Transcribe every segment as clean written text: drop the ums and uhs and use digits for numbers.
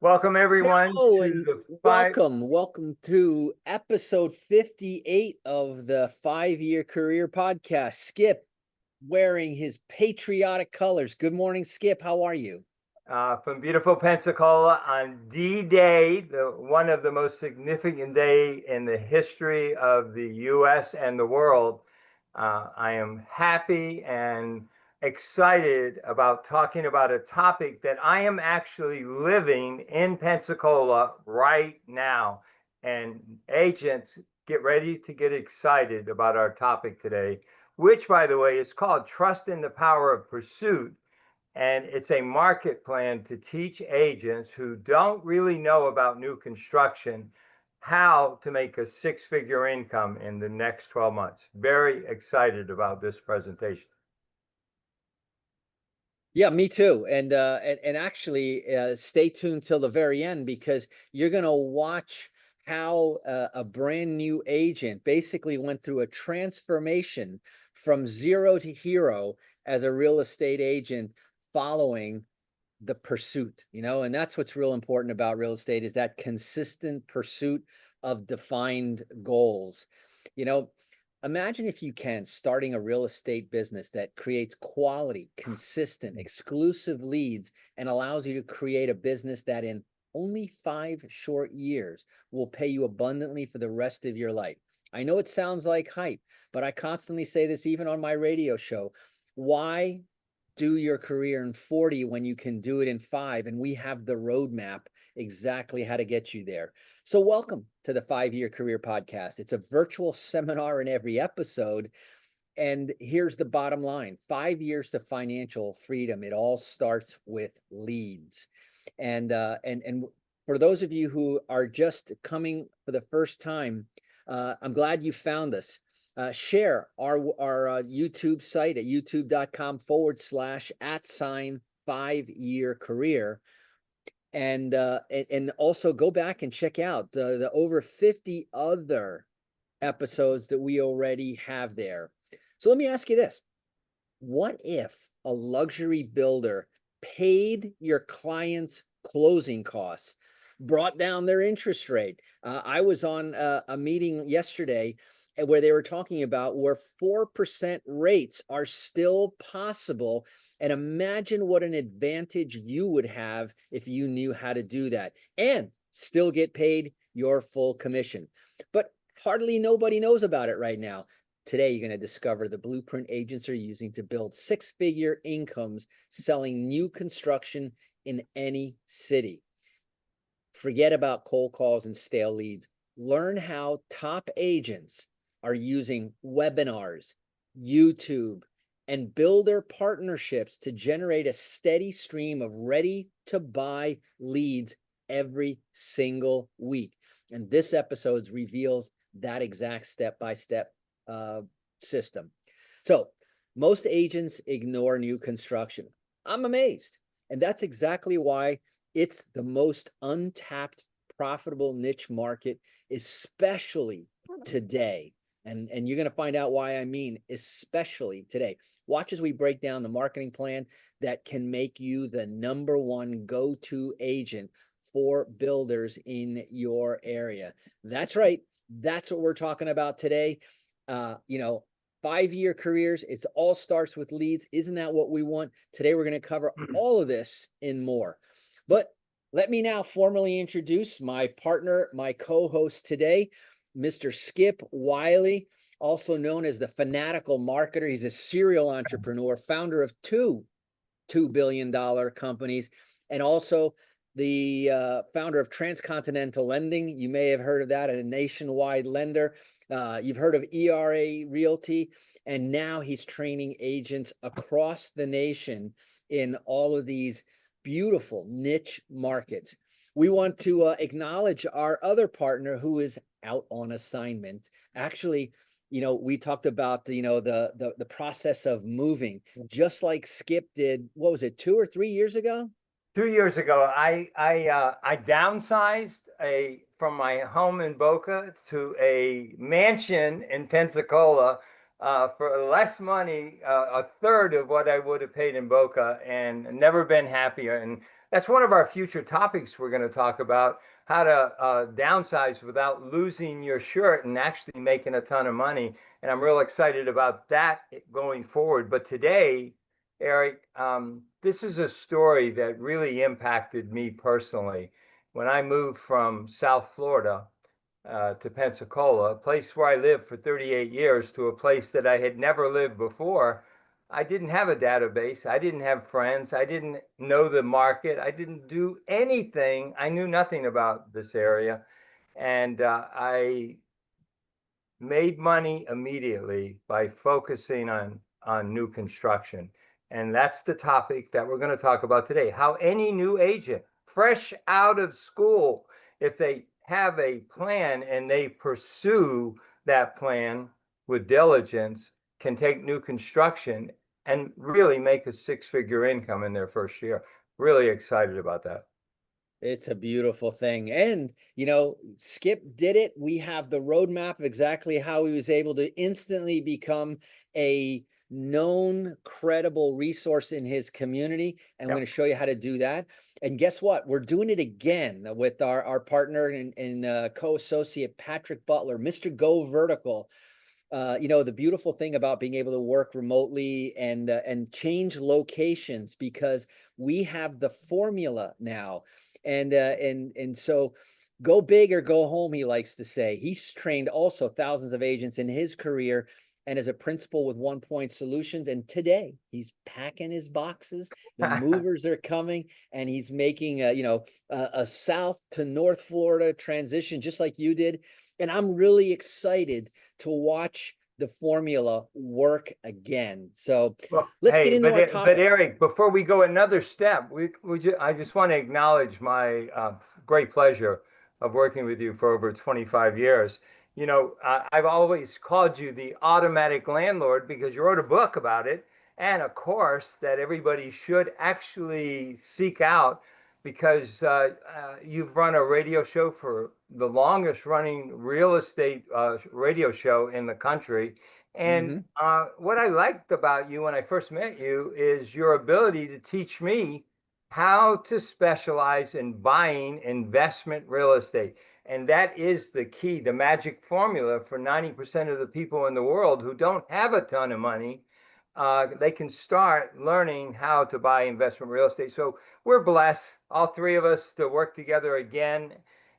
Welcome everyone Hello to and the five. welcome to episode 58 of the 5-Year Career Podcast. Skip wearing his patriotic colors. Good morning, Skip. How are you? From beautiful Pensacola on D-Day, one of the most significant day in the history of the U.S. and the world. I am happy and excited about talking about a topic that I am actually living in Pensacola right now. And agents, get ready to get excited about our topic today, which, by the way, is called Trust in the Power of Pursuit. And it's a market plan to teach agents who don't really know about new construction how to make a six-figure income in the next 12 months. Very excited about this presentation. Yeah, me too. And actually, stay tuned till the very end because you're going to watch how a brand new agent basically went through a transformation from zero to hero as a real estate agent following the pursuit, and that's what's real important about real estate is that consistent pursuit of defined goals. You know, Imagine if you can starting a real estate business that creates quality, consistent, exclusive leads and allows you to create a business that in only 5 short years will pay you abundantly for the rest of your life. I know it sounds like hype, but I constantly say this even on my radio show. Why do your career in 40 when you can do it in 5? And we have the roadmap exactly how to get you there. So, welcome to the 5-Year Career Podcast. It's a virtual seminar in every episode. And here's the bottom line: 5 years to financial freedom. It all starts with leads. And for those of you who are just coming for the first time, I'm glad you found us. Share our YouTube site at youtube.com/@5-year career. And also go back and check out the over 50 other episodes that we already have there. So let me ask you this. What if a luxury builder paid your clients' closing costs, brought down their interest rate? I was on a meeting yesterday where they were talking about where 4% rates are still possible. And imagine what an advantage you would have if you knew how to do that and still get paid your full commission. But hardly nobody knows about it right now. Today, you're going to discover the blueprint agents are using to build six-figure incomes selling new construction in any city. Forget about cold calls and stale leads. Learn how top agents are using webinars, YouTube, and builder partnerships to generate a steady stream of ready to buy leads every single week. And this episode reveals that exact step-by-step system. So most agents ignore new construction. I'm amazed. And that's exactly why it's the most untapped, profitable niche market, especially today. And you're going to find out why I mean especially today. Watch as we break down the marketing plan that can make you the number one go-to agent for builders in your area. That's right. That's what we're talking about today. uh, you know, 5-year careers. It all starts with leads. Isn't that what we want? Today, we're going to cover all of this and more. But let me now formally introduce my partner, my co-host today, Mr. Skip Wiley, also known as the Fanatical Marketer. He's a serial entrepreneur, founder of two $2 billion companies, and also the founder of Transcontinental Lending. You may have heard of that, a nationwide lender. You've heard of ERA Realty, and now he's training agents across the nation in all of these beautiful niche markets. We want to acknowledge our other partner who is out on assignment. Actually, we talked about the process of moving, just like Skip did. What was it, 2 or 3 years ago? 2 years ago, I downsized from my home in Boca to a mansion in Pensacola, for less money, a third of what I would have paid in Boca, and never been happier. And that's one of our future topics we're going to talk about, how to downsize without losing your shirt and actually making a ton of money. And I'm real excited about that going forward. But today, Eric, this is a story that really impacted me personally. When I moved from South Florida to Pensacola, a place where I lived for 38 years, to a place that I had never lived before, I didn't have a database. I didn't have friends. I didn't know the market. I didn't do anything. I knew nothing about this area. And I made money immediately by focusing on new construction. And that's the topic that we're going to talk about today. How any new agent, fresh out of school, if they have a plan and they pursue that plan with diligence, can take new construction and really make a six-figure income in their first year. Really excited about that. It's a beautiful thing. And, Skip did it. We have the roadmap of exactly how he was able to instantly become a known, credible resource in his community. And we're going Yep. to show you how to do that. And guess what? We're doing it again with our partner and co-associate, Patrick Butler, Mr. Go Vertical. The beautiful thing about being able to work remotely and change locations, because we have the formula now, and so go big or go home, he likes to say. He's trained also thousands of agents in his career and as a principal with 1 Point Solutions. And today he's packing his boxes. The movers are coming, and he's making a south to North Florida transition, just like you did. And I'm really excited to watch the formula work again. So Well, let's get hey, into our but topic. Eric, before we go another step, I just want to acknowledge my great pleasure of working with you for over 25 years. I've always called you the automatic landlord because you wrote a book about it, and a course that everybody should actually seek out, because you've run a radio show for the longest running real estate radio show in the country. And Mhm. what I liked about you when I first met you is your ability to teach me how to specialize in buying investment real estate. And that is the key, the magic formula for 90% of the people in the world who don't have a ton of money. They can start learning how to buy investment real estate. So we're blessed, all three of us, to work together again.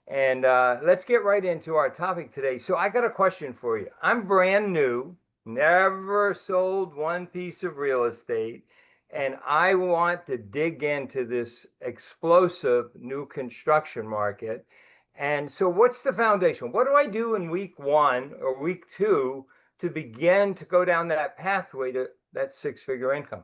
And let's get right into our topic today. So I got a question for you. I'm brand new, never sold one piece of real estate, and I want to dig into this explosive new construction market. And so, what's the foundation? What do I do in week one or week two to begin to go down that pathway to that six-figure income?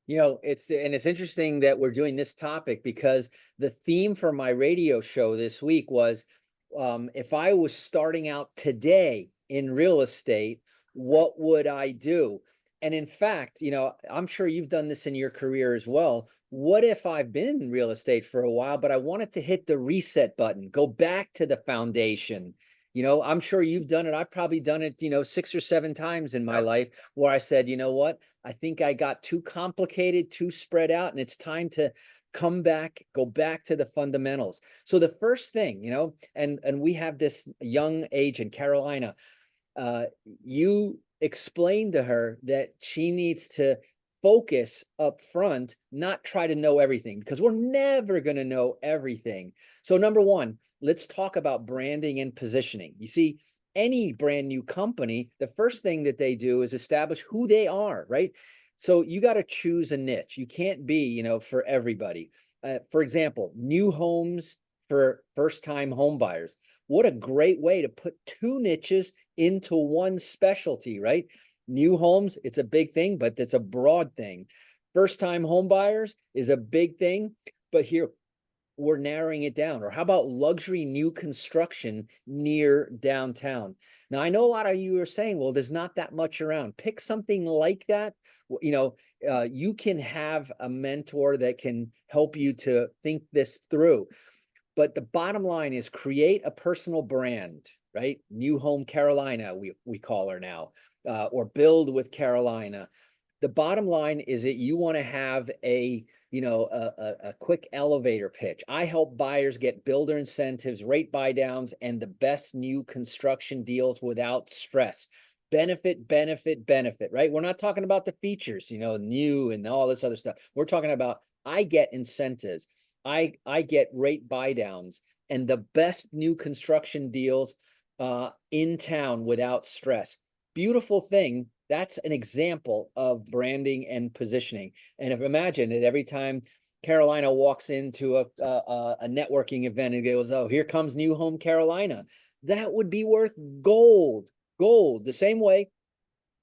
It's interesting that we're doing this topic, because the theme for my radio show this week was, if I was starting out today in real estate, what would I do? And in fact, I'm sure you've done this in your career as well. What if I've been in real estate for a while, but I wanted to hit the reset button, go back to the foundation? I'm sure you've done it. I've probably done it, 6 or 7 times in my Yep. life, where I said, you know what? I think I got too complicated, too spread out, and it's time to come back, go back to the fundamentals. So the first thing, and we have this young agent, Carolina. uh, you explain to her that she needs to focus up front, not try to know everything, because we're never going to know everything. So, number one, let's talk about branding and positioning. You see, any brand new company, the first thing that they do is establish who they are, right? So you got to choose a niche. You can't be, for everybody. For example, new homes for first-time home buyers. What a great way to put two niches into one specialty, right? New homes, it's a big thing, but it's a broad thing. First-time home buyers is a big thing, but here we're narrowing it down. Or how about luxury new construction near downtown? Now, I know a lot of you are saying, well, there's not that much around. Pick something like that. You can have a mentor that can help you to think this through. But the bottom line is create a personal brand, right? New Home Carolina, we call her now. or build with Carolina. The bottom line is that you want to have a a quick elevator pitch. I help buyers get builder incentives, rate buy downs, and the best new construction deals without stress. Benefit, benefit, benefit, right? We're not talking about the features, new and all this other stuff. We're talking about I get incentives, I get rate buy downs, and the best new construction deals in town without stress. Beautiful thing. That's an example of branding and positioning. And if imagine that every time Carolina walks into a networking event and goes, "Oh, here comes New Home Carolina," that would be worth gold. Gold. The same way,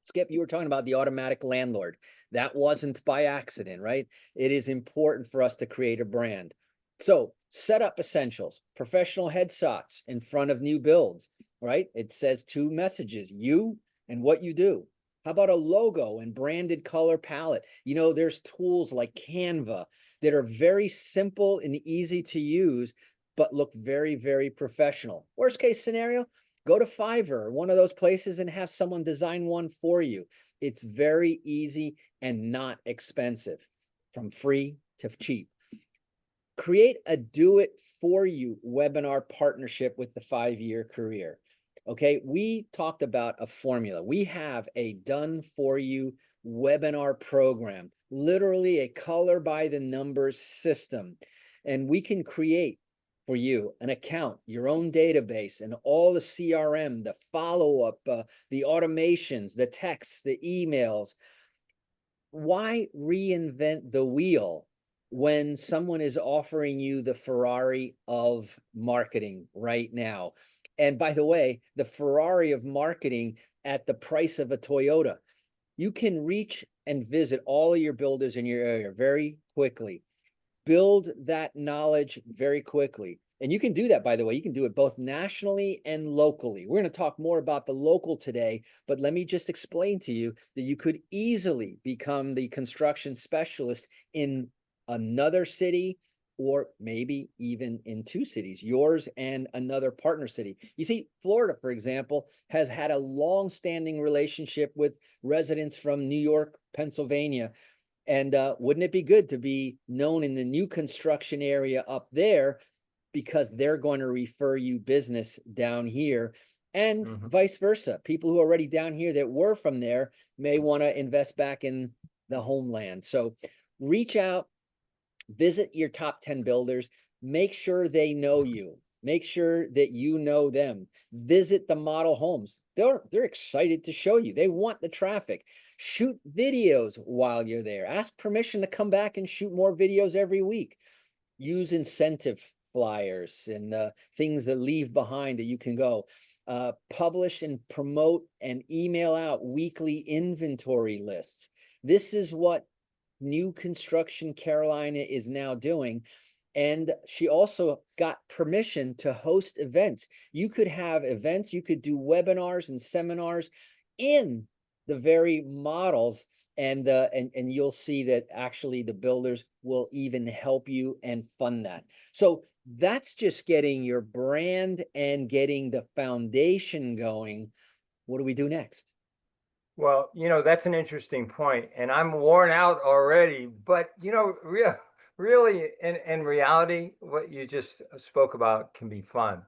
Skip, you were talking about the automatic landlord. That wasn't by accident, right? It is important for us to create a brand. So, setup essentials, professional headshots in front of new builds, right? It says two messages, you and what you do. How about a logo and branded color palette? There's tools like Canva that are very simple and easy to use, but look very, very professional. Worst case scenario, go to Fiverr or one of those places and have someone design one for you. It's very easy and not expensive, from free to cheap. Create a do it for you webinar partnership with the 5-year career. Okay, we talked about a formula. We have a done for you webinar program, literally a color by the numbers system. And we can create for you an account, your own database, and all the CRM, the follow-up, the automations, the texts, the emails. Why reinvent the wheel when someone is offering you the Ferrari of marketing right now? And by the way, the Ferrari of marketing at the price of a Toyota. You can reach and visit all of your builders in your area very quickly. Build that knowledge very quickly. And you can do that, by the way, you can do it both nationally and locally. We're going to talk more about the local today, but let me just explain to you that you could easily become the construction specialist in another city, or maybe even in 2 cities, yours and another partner city. You see, Florida, for example, has had a long-standing relationship with residents from New York, Pennsylvania. And wouldn't it be good to be known in the new construction area up there, because they're going to refer you business down here, and Mhm. vice versa. People who are already down here that were from there may want to invest back in the homeland. So reach out, visit your top 10 builders, make sure they know you. Make sure that you know them. Visit the model homes. They're excited to show you. They want the traffic. Shoot videos while you're there. Ask permission to come back and shoot more videos every week. Use incentive flyers and things that leave behind that you can go. Publish and promote and email out weekly inventory lists. This is what New Construction Carolina is now doing. And she also got permission to host events. You could have events, you could do webinars and seminars in the very models, and you'll see that actually the builders will even help you and fund that. So that's just getting your brand and getting the foundation going. What do we do next? Well, that's an interesting point, and I'm worn out already. But really, in reality, what you just spoke about can be fun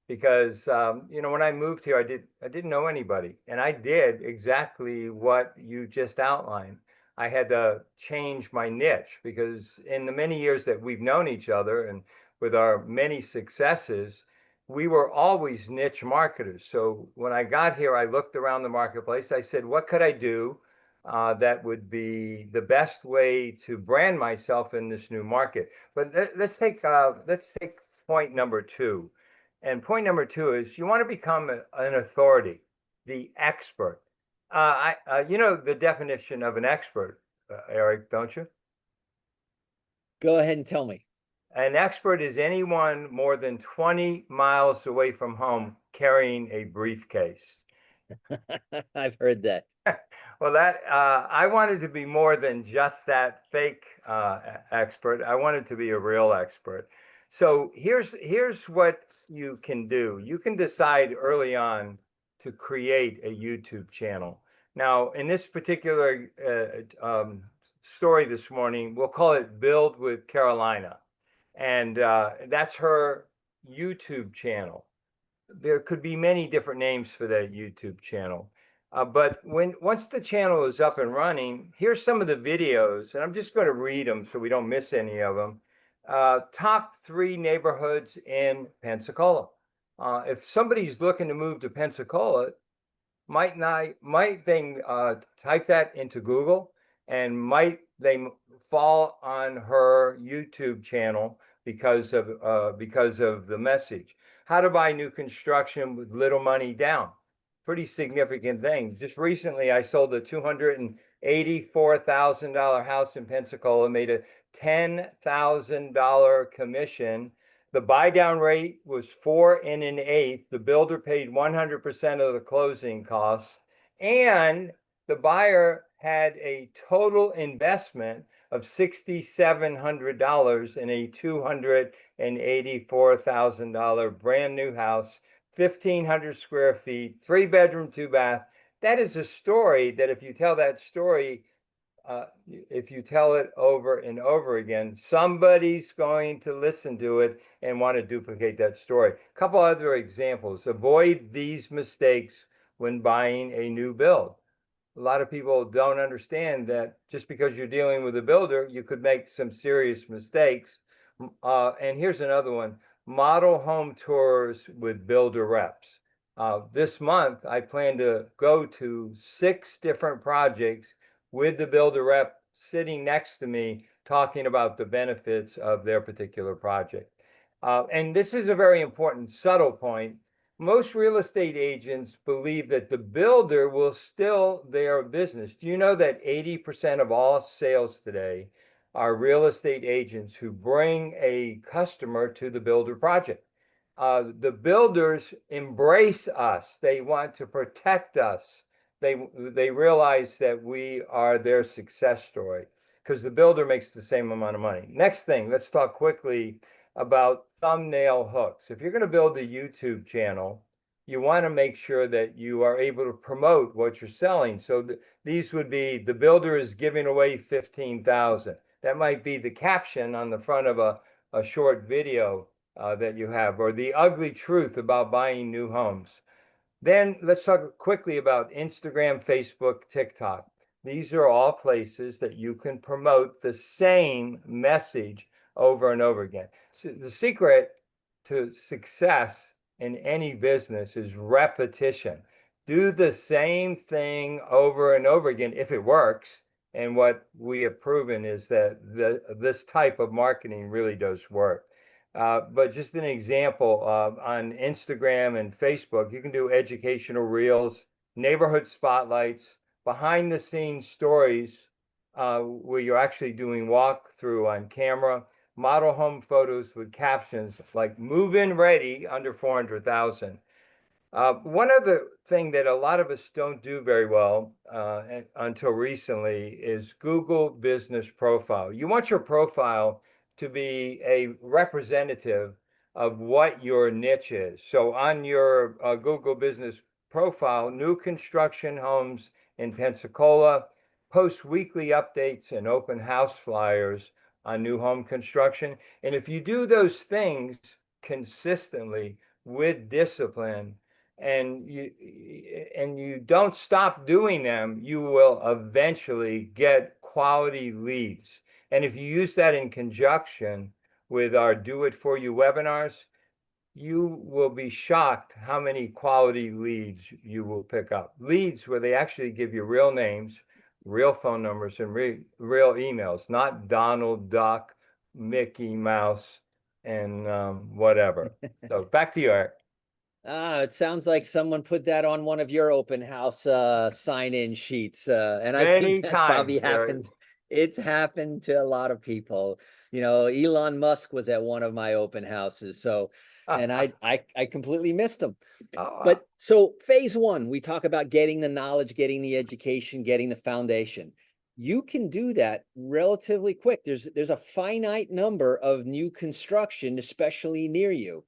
because when I moved here, I didn't know anybody, and I did exactly what you just outlined. I had to change my niche because in the many years that we've known each other and with our many successes, we were always niche marketers. So when I got here, I looked around the marketplace. I said, what could I do that would be the best way to brand myself in this new market? But let's take point number two. And point number two is you want to become an authority, the expert. You know the definition of an expert, Eric, don't you? Go ahead and tell me. An expert is anyone more than 20 miles away from home carrying a briefcase. I've heard that. Well, that I wanted to be more than just that fake expert. I wanted to be a real expert. So here's what you can do. You can decide early on to create a YouTube channel. Now, in this particular story this morning, we'll call it Build with Carolina. And that's her YouTube channel. There could be many different names for that YouTube channel. But once the channel is up and running, here's some of the videos, and I'm just going to read them so we don't miss any of them. Top 3 neighborhoods in Pensacola. If somebody's looking to move to Pensacola, might they type that into Google, and might they fall on her YouTube channel because of the message? How to buy new construction with little money down. Pretty significant thing. Just recently, I sold a $284,000 house in Pensacola, made a $10,000 commission. The buy down rate was 4 1/8. The builder paid 100% of the closing costs, and the buyer had a total investment of $6,700 in a $284,000 brand new house, 1,500 square feet, 3-bedroom, 2-bath. That is a story that if you tell that story, if you tell it over and over again, somebody's going to listen to it and want to duplicate that story. A couple other examples. Avoid these mistakes when buying a new build. A lot of people don't understand that just because you're dealing with a builder, you could make some serious mistakes. And here's another one: model home tours with builder reps. This month, I plan to go to 6 different projects with the builder rep sitting next to me talking about the benefits of their particular project. And this is a very important subtle point. Most real estate agents believe that the builder will still their business. Do you know that 80% of all sales today are real estate agents who bring a customer to the builder project? The builders embrace us. They want to protect us. They realize that we are their success story because the builder makes the same amount of money. Next thing, let's talk quickly about thumbnail hooks. If you're going to build a YouTube channel, you want to make sure that you are able to promote what you're selling. So these would be: the builder is giving away 15,000. That might be the caption on the front of a short video that you have, or the ugly truth about buying new homes. Then let's talk quickly about Instagram, Facebook, TikTok. These are all places that you can promote the same message over and over again. So the secret to success in any business is repetition. Do the same thing over and over again if it works. And what we have proven is that this type of marketing really does work. But just an example, on Instagram and Facebook, you can do educational reels, neighborhood spotlights, behind the scenes stories where you're actually doing walkthrough on camera, model home photos with captions like "move in ready under 400,000." One other thing that a lot of us don't do very well until recently is Google Business Profile. You want your profile to be a representative of what your niche is. So on your Google Business Profile, new construction homes in Pensacola, post weekly updates and open house flyers on new home construction. And if you do those things consistently with discipline, and you don't stop doing them, you will eventually get quality leads. And if you use that in conjunction with our Do It For You webinars, you will be shocked how many quality leads you will pick up. Leads where they actually give you real names, real phone numbers, and real emails, not Donald Duck, Mickey Mouse, and whatever. So back to you, Eric. It sounds like someone put that on one of your open house sign-in sheets. And I think Many that's probably times, Eric. happened. It's happened to a lot of people. You know, Elon Musk was at one of my open houses. So, and I completely missed him. Oh, But so phase one, we talk about getting the knowledge, getting the education, getting the foundation. You can do that relatively quick. There's a finite number of new construction, especially near you.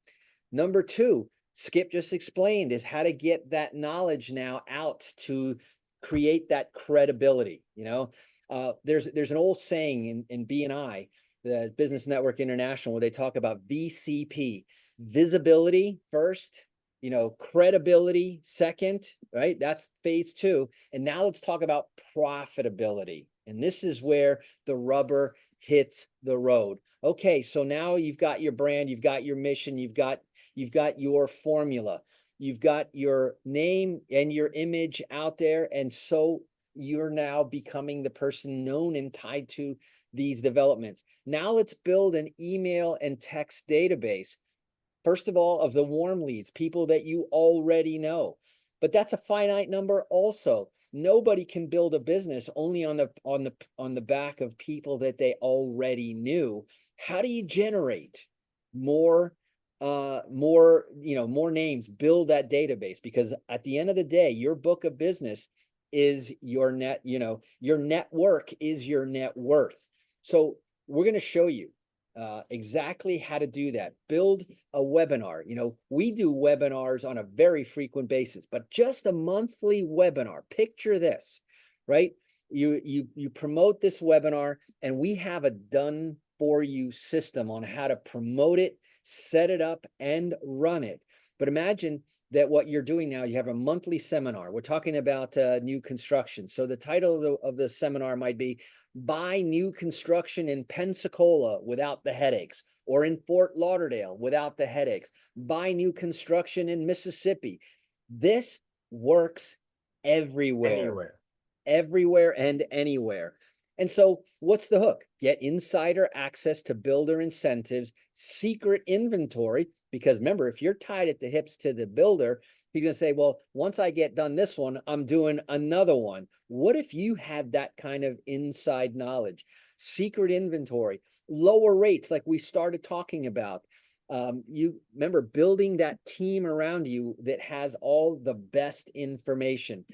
Number two, Skip just explained, is how to get that knowledge now out to create that credibility. There's an old saying in BNI, the Business Network International, where they talk about VCP, visibility first, credibility second, right? That's phase two. And now let's talk about profitability. And this is where the rubber hits the road. Okay, so now you've got your brand, you've got your mission, you've got your formula, you've got your name and your image out there, and so you're now becoming the person known and tied to these developments. Now let's build an email and text database, first of all, of the warm leads, people that you already know. But that's a finite number also. Nobody can build a business only on the back of people that they already knew. How do you generate more more names? Build that database, because at the end of the day, your book of business is your your network is your net worth. So we're going to show you exactly how to do that. Build a webinar. We do webinars on a very frequent basis, but just a monthly webinar. Picture this, right? You promote this webinar, and we have a done for you system on how to promote it, set it up, and run it. But imagine that what you're doing now, you have a monthly seminar. We're talking about new construction. So the title of the seminar might be Buy New Construction in Pensacola Without the Headaches, or in Fort Lauderdale without the headaches. Buy new construction in Mississippi. This works everywhere, Anywhere. everywhere and anywhere. And so what's the hook? Get insider access to builder incentives, secret inventory, because remember, if you're tied at the hips to the builder, he's going to say, well, once I get done this one, I'm doing another one. What if you had that kind of inside knowledge? Secret inventory, lower rates, like we started talking about. You remember building that team around you that has all the best information.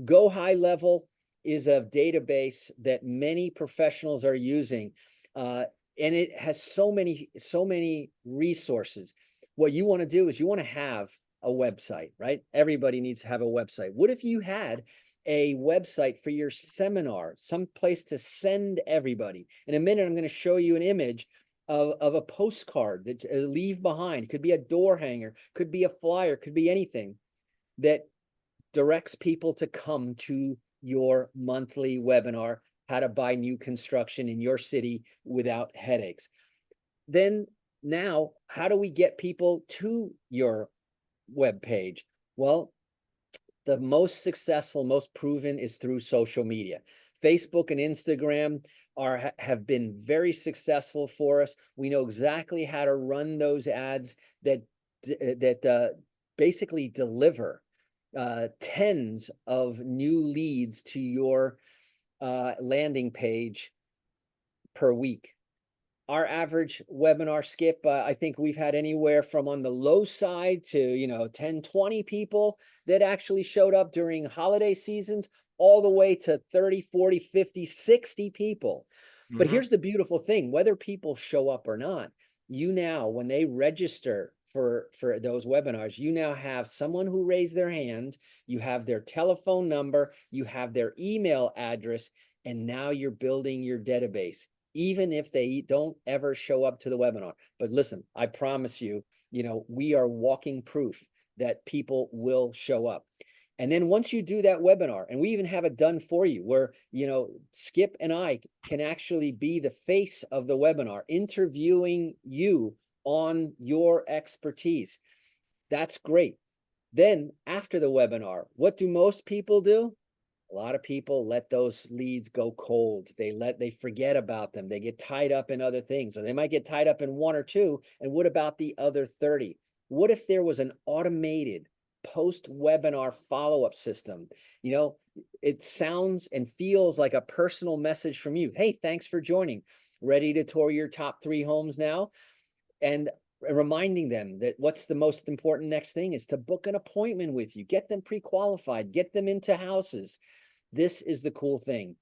Go High Level is a database that many professionals are using, and it has so many resources. What you want to do is you want to have a website, right? Everybody needs to have a website. What if you had a website for your seminar, some place to send everybody? In a minute, I'm going to show you an image of a postcard that leave behind. It could be a door hanger, could be a flyer, could be anything that directs people to come to your monthly webinar, how to buy new construction in your city without headaches. Then now, how do we get people to your web page? Well, the most successful, most proven is through social media. Facebook and Instagram have been very successful for us. We know exactly how to run those ads that basically deliver tens of new leads to your landing page per week. Our average webinar, Skip, I think we've had anywhere from on the low side to 10, 20 people that actually showed up during holiday seasons, all the way to 30, 40, 50, 60 people. But here's the beautiful thing: whether people show up or not, you now, when they register for those webinars, you now have someone who raised their hand, you have their telephone number, you have their email address, and now you're building your database, even if they don't ever show up to the webinar. But listen, I promise you, we are walking proof that people will show up. And then once you do that webinar, and we even have it done for you, where Skip and I can actually be the face of the webinar, interviewing you on your expertise. That's great. Then after the webinar, what do most people do? A lot of people let those leads go cold. They forget about them. They get tied up in other things, or they might get tied up in one or two. And what about the other 30? What if there was an automated post-webinar follow-up system? It sounds and feels like a personal message from you. Hey, thanks for joining. Ready to tour your top 3 homes now? And reminding them that what's the most important next thing is to book an appointment with you, get them pre-qualified, get them into houses. This is the cool thing.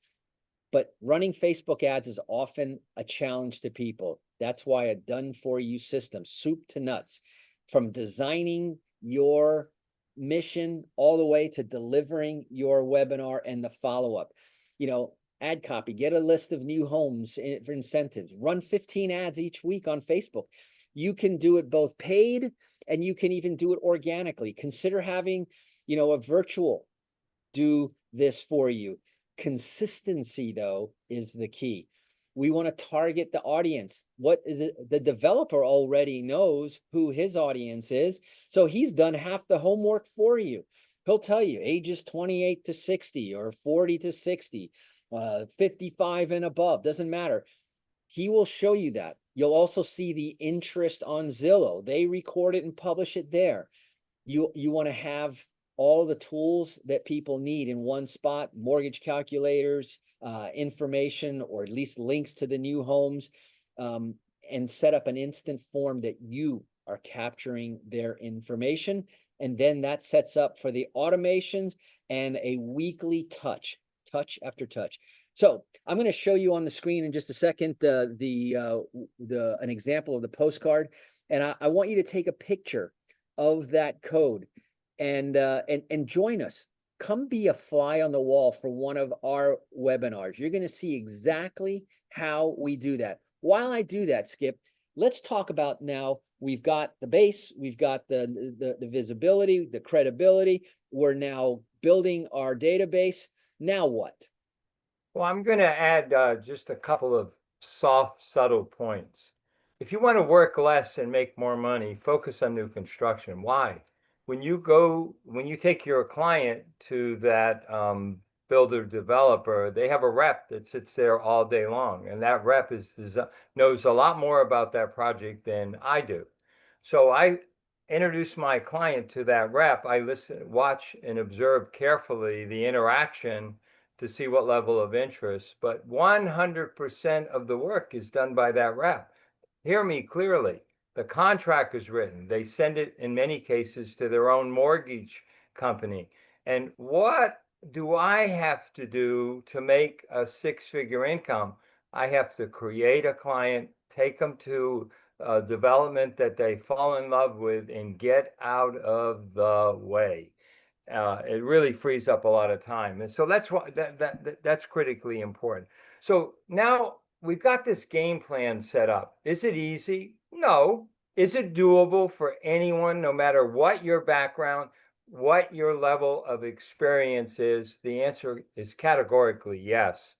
But running Facebook ads is often a challenge to people. That's why a done for you system, soup to nuts, from designing your mission all the way to delivering your webinar and the follow-up. Ad copy, get a list of new homes for incentives, run 15 ads each week on Facebook. You can do it both paid and you can even do it organically. Consider having, a virtual do this for you. Consistency, though, is the key. We want to target the audience. What the developer already knows who his audience is, so he's done half the homework for you. He'll tell you ages 28 to 60 or 40 to 60, 55 and above, doesn't matter. He will show you that. You'll also see the interest on Zillow. They record it and publish it there. You want to have all the tools that people need in one spot: mortgage calculators, information, or at least links to the new homes, and set up an instant form that you are capturing their information. And then that sets up for the automations and a weekly touch after touch. So I'm going to show you on the screen in just a second an example of the postcard, and I want you to take a picture of that code and join us. Come be a fly on the wall for one of our webinars. You're going to see exactly how we do that. While I do that, Skip, let's talk about now. We've got the base, we've got the visibility, the credibility. We're now building our database. Now what? Well, I'm going to add just a couple of soft, subtle points. If you want to work less and make more money, focus on new construction. Why? When you take your client to that builder developer, they have a rep that sits there all day long, and that rep knows a lot more about that project than I do. So I introduce my client to that rep. I listen, watch, and observe carefully the interaction to see what level of interest, but 100% of the work is done by that rep. Hear me clearly. The contract is written. They send it in many cases to their own mortgage company. And what do I have to do to make a six-figure income? I have to create a client, take them to a development that they fall in love with, and get out of the way. It really frees up a lot of time. And so that's why that's critically important. So now we've got this game plan set up. Is it easy? No. Is it doable for anyone, no matter what your background, what your level of experience is? The answer is categorically yes.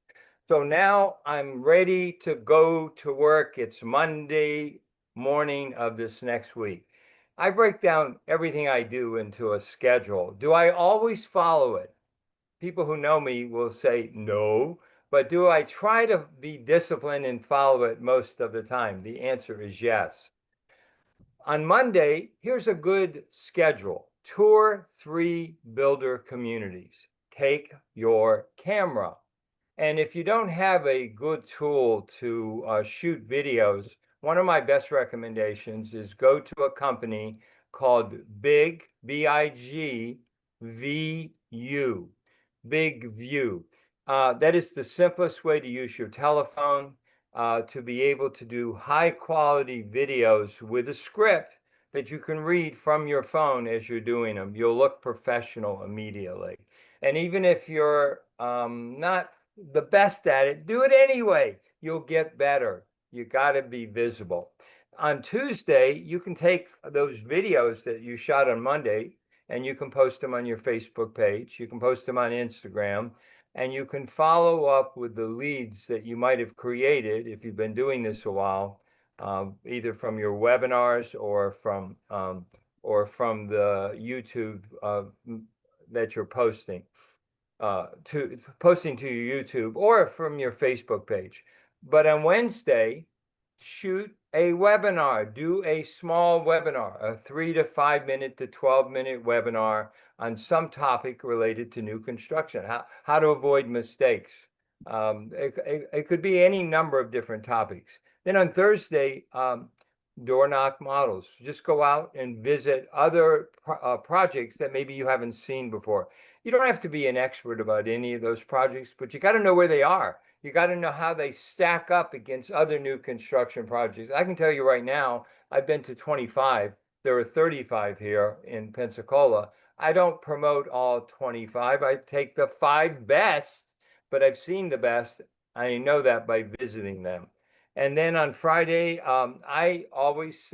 So now I'm ready to go to work. It's Monday morning of this next week. I break down everything I do into a schedule. Do I always follow it? People who know me will say no, but do I try to be disciplined and follow it most of the time? The answer is yes. On Monday, here's a good schedule. Tour 3 builder communities. Take your camera. And if you don't have a good tool to shoot videos, one of my best recommendations is go to a company called Big, B-I-G, V-U, Big View. That is the simplest way to use your telephone to be able to do high quality videos with a script that you can read from your phone as you're doing them. You'll look professional immediately. And even if you're not the best at it, do it anyway. You'll get better. You got to be visible. On Tuesday, you can take those videos that you shot on Monday and you can post them on your Facebook page. You can post them on Instagram, and you can follow up with the leads that you might have created if you've been doing this a while, either from your webinars or from the YouTube that you're posting to your YouTube or from your Facebook page. But on Wednesday, shoot a webinar. Do a small webinar, a 3 to 5 minute to 12-minute webinar on some topic related to new construction, how to avoid mistakes. It could be any number of different topics. Then on Thursday, door knock models. Just go out and visit other projects that maybe you haven't seen before. You don't have to be an expert about any of those projects, but you got to know where they are. You got to know how they stack up against other new construction projects. I can tell you right now, I've been to 25. There are 35 here in Pensacola I don't promote all 25. I take the five best, but I've seen the best. I know that by visiting them. And then on Friday, I always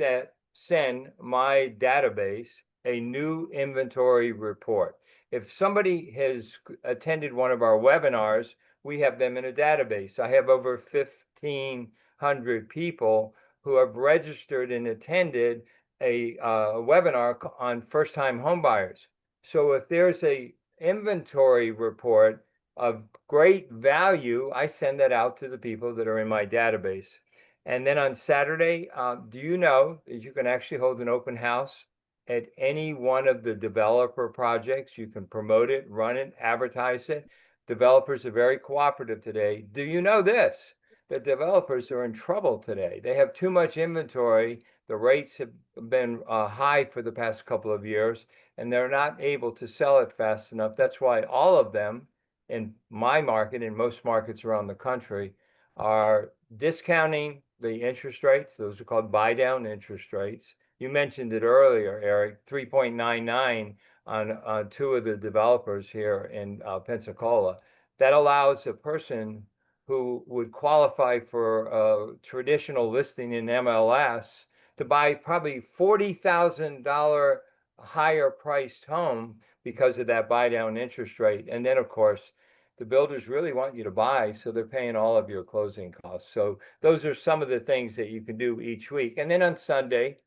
send my database a new inventory report. If somebody has attended one of our webinars, we have them in a database. I have over 1,500 people who have registered and attended a webinar on first-time homebuyers. So if there's a inventory report of great value, I send that out to the people that are in my database. And then on Saturday, do you know that you can actually hold an open house at any one of the developer projects? You can promote it, run it, advertise it. Developers are very cooperative today. Do you know this? The developers are in trouble today. They have too much inventory. The rates have been high for the past couple of years, and they're not able to sell it fast enough. That's why all of them in my market, in most markets around the country, are discounting the interest rates. Those are called buy down interest rates. You mentioned it earlier, Eric, 3.99 on two of the developers here in Pensacola. That allows a person who would qualify for a traditional listing in MLS to buy probably $40,000 higher priced home because of that buy down interest rate. And then, of course, the builders really want you to buy, so they're paying all of your closing costs. So those are some of the things that you can do each week. And then on Sunday,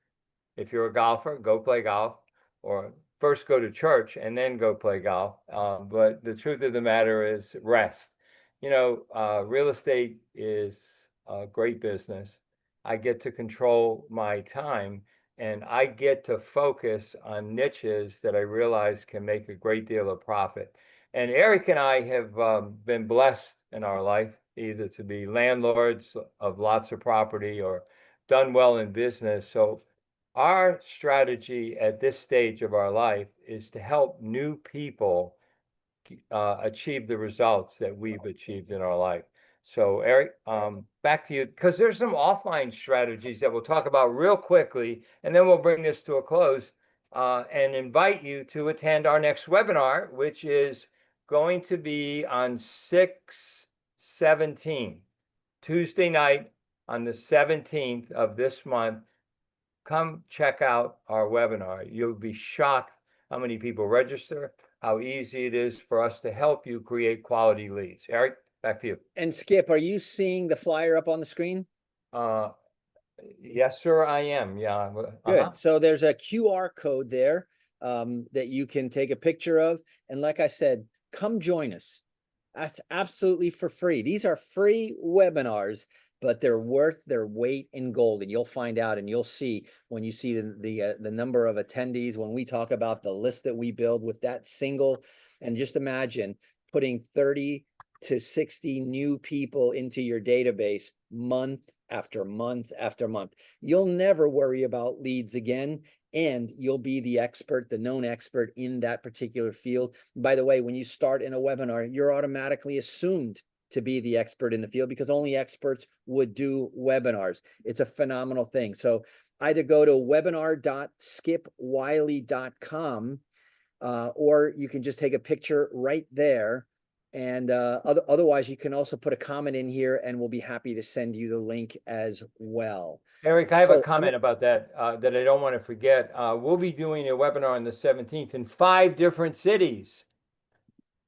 if you're a golfer, go play golf, or first go to church and then go play golf. But the truth of the matter is rest. Real estate is a great business. I get to control my time, and I get to focus on niches that I realize can make a great deal of profit. And Eric and I have been blessed in our life either to be landlords of lots of property or done well in business. So our strategy at this stage of our life is to help new people achieve the results that we've achieved in our life. So, Eric, back to you, because there's some offline strategies that we'll talk about real quickly, and then we'll bring this to a close and invite you to attend our next webinar, which is going to be on 6/17, Tuesday night on the 17th of this month. Come check out our webinar. You'll be shocked how many people register, how easy it is for us to help you create quality leads. Eric, back to you. And Skip, are you seeing the flyer up on the screen? Uh, yes, sir, I am. Yeah. Good. So there's a QR code there that you can take a picture of. And like I said, come join us. That's absolutely for free. These are free webinars, but they're worth their weight in gold. And you'll find out, and you'll see when you see the number of attendees, when we talk about the list that we build with that single. And just imagine putting 30 to 60 new people into your database month after month after month. You'll never worry about leads again, and you'll be the expert, the known expert in that particular field. By the way, when you start in a webinar, you're automatically assumed to be the expert in the field because only experts would do webinars. It's a phenomenal thing. So either go to webinar.skipwiley.com or you can just take a picture right there. And otherwise, you can also put a comment in here and we'll be happy to send you the link as well. Eric, I have a So comment about that that I don't want to forget. We'll be doing a webinar on the 17th in 5 different cities.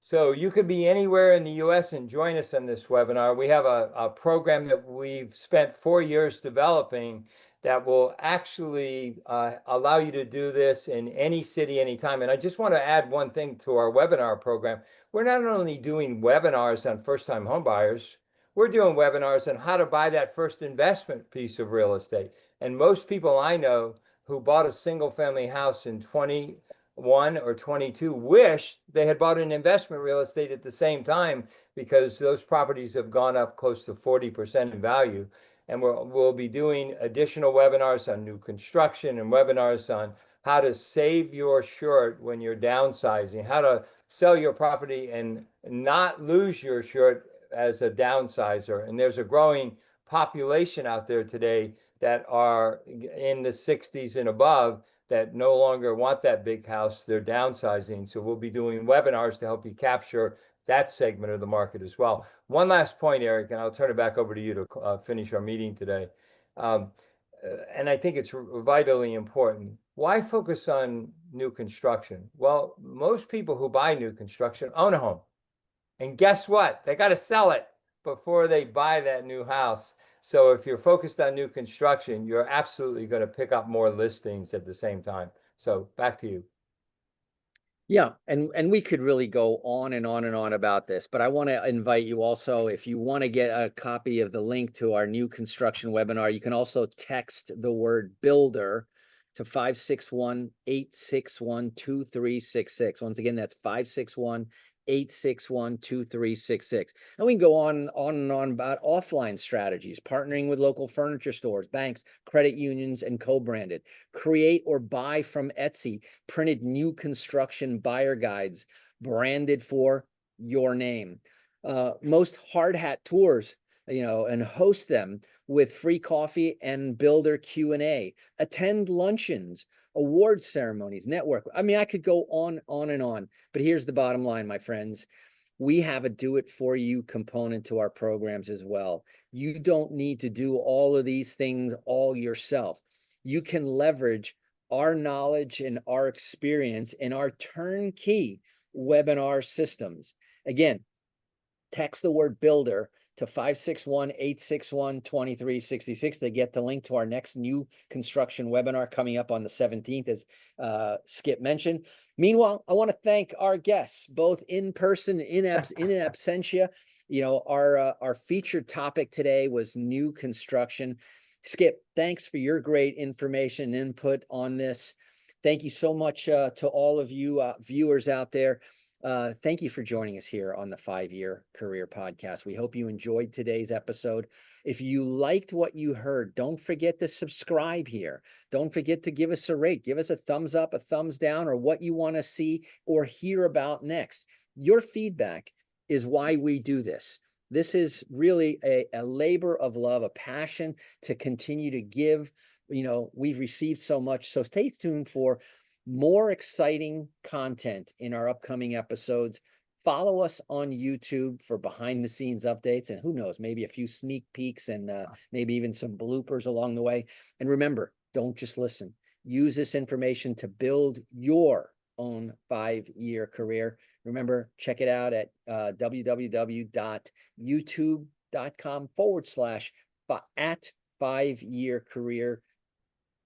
So you could be anywhere in the US and join us on this webinar. We have a program that we've spent 4 years developing that will actually allow you to do this in any city, anytime. And I just want to add one thing to our webinar program. We're not only doing webinars on first-time homebuyers, we're doing webinars on how to buy that first investment piece of real estate. And most people I know who bought a single-family house in 21 or 22 wish they had bought an investment real estate at the same time because those properties have gone up close to 40% in value. And we'll be doing additional webinars on new construction and webinars on how to save your shirt when you're downsizing, how to sell your property and not lose your shirt as a downsizer. And there's a growing population out there today that are in the 60s and above that no longer want that big house. They're downsizing. So we'll be doing webinars to help you capture that segment of the market as well. One last point, Eric, and I'll turn it back over to you to finish our meeting today. And I think it's vitally important. Why focus on new construction? Well, most people who buy new construction own a home. And guess what? They got to sell it before they buy that new house. So if you're focused on new construction, you're absolutely going to pick up more listings at the same time. So back to you. Yeah, and we could really go on and on and on about this, but I want to invite you also, if you want to get a copy of the link to our new construction webinar, you can also text the word builder to 561-861-2366. Once again, that's 561-861-2366. And we can go on and on about offline strategies, partnering with local furniture stores, banks, credit unions, and co-branded. Create or buy from Etsy printed new construction buyer guides branded for your name. Most hard hat tours, and host them with free coffee and builder Q&A. Attend luncheons, award ceremonies, network. I mean, I could go on and on, but here's the bottom line, my friends. We have a do it for you component to our programs as well. You don't need to do all of these things all yourself. You can leverage our knowledge and our experience in our turnkey webinar systems. Again, text the word builder to 561-861-2366 to get the link to our next new construction webinar coming up on the 17th, as Skip mentioned. Meanwhile, I want to thank our guests, both in person, in absentia. Our featured topic today was new construction. Skip, thanks for your great information and input on this. Thank you so much to all of you viewers out there. Thank you for joining us here on the 5-Year Career Podcast. We hope you enjoyed today's episode. If you liked what you heard, don't forget to subscribe here. Don't forget to give us a rate. Give us a thumbs up, a thumbs down, or what you want to see or hear about next. Your feedback is why we do this. This is really a labor of love, a passion to continue to give. We've received so much. So stay tuned for more exciting content in our upcoming episodes. Follow us on YouTube for behind the scenes updates, and who knows, maybe a few sneak peeks and maybe even some bloopers along the way. And remember, don't just listen. Use this information to build your own 5-year career. Remember, check it out at www.youtube.com/@5-year career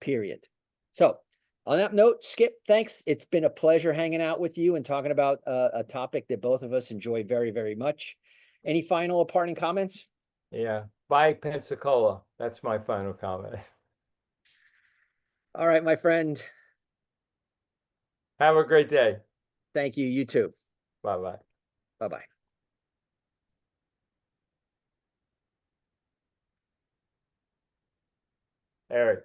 period. So on that note, Skip, thanks. It's been a pleasure hanging out with you and talking about a topic that both of us enjoy very, very much. Any final parting comments? Yeah. Buy Pensacola. That's my final comment. All right, my friend. Have a great day. Thank you. You too. Bye-bye. Bye-bye. Eric.